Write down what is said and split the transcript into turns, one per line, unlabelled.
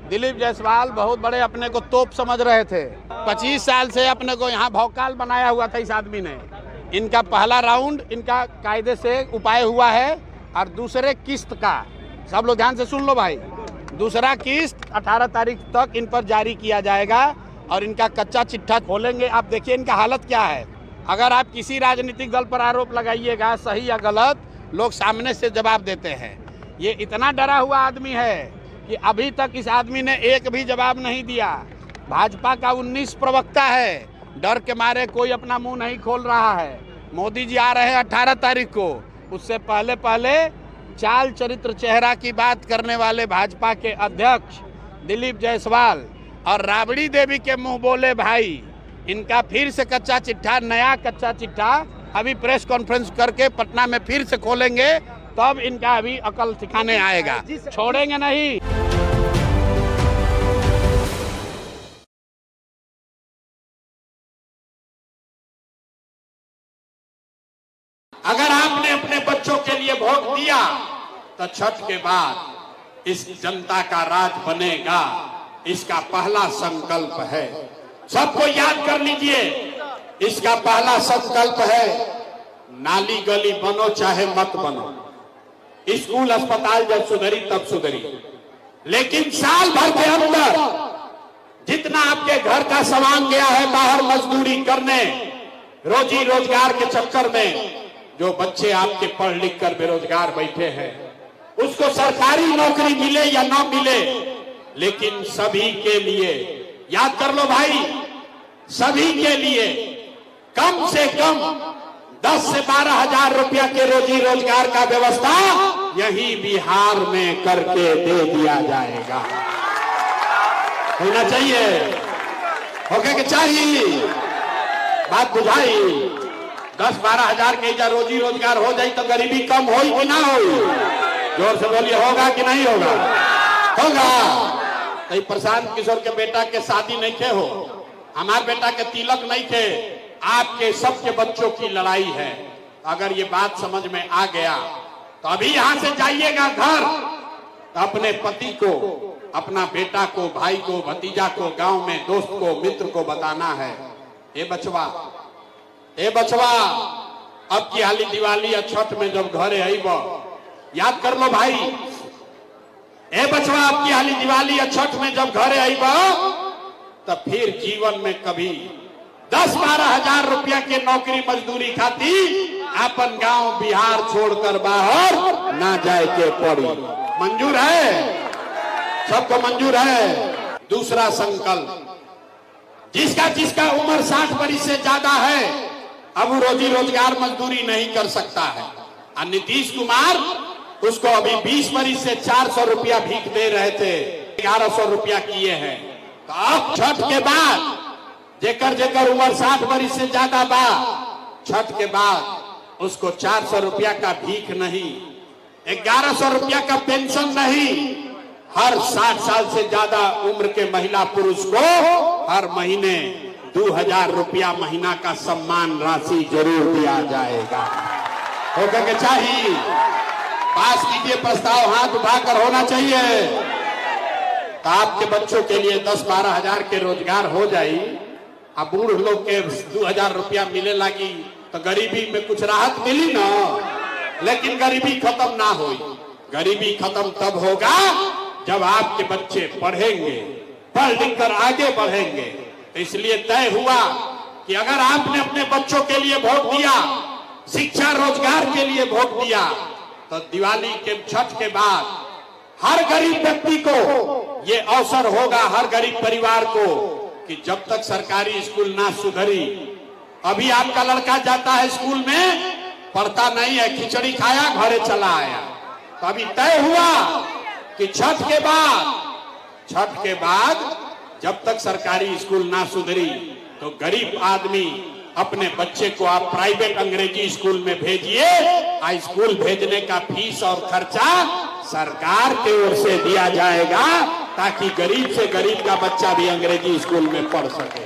दिलीप जायसवाल बहुत बड़े अपने को तोप समझ रहे थे। 25 साल से अपने को यहाँ भौकाल बनाया हुआ था इस आदमी ने। इनका पहला राउंड इनका कायदे से उपाय हुआ है और दूसरे किस्त का, सब लोग ध्यान से सुन लो भाई, दूसरा किस्त 18 तारीख तक इन पर जारी किया जाएगा और इनका कच्चा चिट्ठा खोलेंगे। आप देखिए इनका हालत क्या है। अगर आप किसी राजनीतिक दल पर आरोप लगाइएगा सही या गलत, लोग सामने से जवाब देते हैं। ये इतना डरा हुआ आदमी है कि अभी तक इस आदमी ने एक भी जवाब नहीं दिया। भाजपा का 19 प्रवक्ता है, डर के मारे कोई अपना मुंह नहीं खोल रहा है। मोदी जी आ रहे हैं 18 तारीख को, उससे पहले पहले चाल चरित्र चेहरा की बात करने वाले भाजपा के अध्यक्ष दिलीप जायसवाल और राबड़ी देवी के मुंह बोले भाई, इनका फिर से कच्चा चिट्ठा, नया कच्चा चिट्ठा अभी प्रेस कॉन्फ्रेंस करके पटना में फिर से खोलेंगे, तब इनका अभी अकल सिखाने आएगा, छोड़ेंगे नहीं। अगर आपने अपने बच्चों के लिए वोट दिया तो छठ के बाद इस जनता का राज बनेगा, इसका पहला संकल्प है। सबको याद कर लीजिए, इसका पहला संकल्प है, नाली गली बनो चाहे मत बनो, स्कूल अस्पताल जब सुधरी तब सुधरी, लेकिन साल भर के अंदर जितना आपके घर का सामान गया है बाहर मजदूरी करने, रोजी रोजगार के चक्कर में, जो बच्चे आपके पढ़ लिख कर बेरोजगार बैठे हैं, उसको सरकारी नौकरी मिले या ना मिले, लेकिन सभी के लिए, याद कर लो भाई, सभी के लिए कम से कम 10 से 12 हजार रुपया के रोजी रोजगार का व्यवस्था यही बिहार में करके दे दिया जाएगा। होना चाहिए, होके के चाहिए, बात बुझाई। 10-12 हजार के इधर रोजी रोजगार हो जाए तो गरीबी कम हो कि ना हो? जोर से बोलिए, होगा कि नहीं होगा? होगा। तो प्रशांत किशोर के बेटा के शादी नहीं थे हो, हमारे बेटा के तिलक नहीं थे, आपके सबके बच्चों की लड़ाई है। अगर ये बात समझ में आ गया तो अभी यहां से जाइएगा घर, तो अपने पति को, अपना बेटा को, भाई को, भतीजा को, गांव में दोस्त को, मित्र को बताना है, ए बचवा, ए बचवा, अब की हाली दिवाली या छठ में जब घरे आईब, याद कर लो भाई, ए बचवा, अब की हाली दिवाली या छठ में जब घरे आईब, तब फिर जीवन में कभी 10-12 हजार रुपया के नौकरी मजदूरी खाती अपन गांव बिहार छोड़कर बाहर ना जाए के पड़ी। मंजूर है? सबको मंजूर है? दूसरा संकल्प, जिसका उम्र 60 वर्ष से ज्यादा है, अब वो रोजी रोजगार मजदूरी नहीं कर सकता है। और नीतीश कुमार उसको अभी 20 वर्ष से 400 रुपया भीख दे रहे थे, 1100 रुपया किए हैं। तो अब छठ के बाद जेकर उम्र 60 वर्ष से ज्यादा बा, छठ के बाद उसको 400 रुपया का भीख नहीं, 1100 रुपया का पेंशन नहीं, हर 60 साल से ज्यादा उम्र के महिला पुरुष को हर महीने 2000 रुपया महीना का सम्मान राशि जरूर दिया जाएगा। होकर के चाहिए, पास कीजिए प्रस्ताव, हाथ उठाकर होना चाहिए। तो आपके बच्चों के लिए 10-12 हजार के रोजगार हो जाए। अब बूढ़ लोग के 2000 रुपया मिले लगी तो गरीबी में कुछ राहत मिली ना, लेकिन गरीबी खत्म ना हुई। गरीबी खत्म तब होगा जब आपके बच्चे पढ़ेंगे, पढ़ लिख कर आगे बढ़ेंगे। तो इसलिए तय हुआ कि अगर आपने अपने बच्चों के लिए वोट दिया, शिक्षा रोजगार के लिए वोट दिया, तो दिवाली के, छठ के बाद हर गरीब व्यक्ति को ये अवसर होगा, हर गरीब परिवार को, कि जब तक सरकारी स्कूल ना सुधरी, अभी आपका लड़का जाता है स्कूल में, पढ़ता नहीं है, खिचड़ी खाया घरे चला आया। तो अभी तय हुआ कि छठ के बाद जब तक सरकारी स्कूल ना सुधरी, तो गरीब आदमी अपने बच्चे को आप प्राइवेट अंग्रेजी स्कूल में भेजिए। स्कूल भेजने का फीस और खर्चा सरकार की ओर से दिया जाएगा, ताकि गरीब से गरीब का बच्चा भी अंग्रेजी स्कूल में पढ़ सके।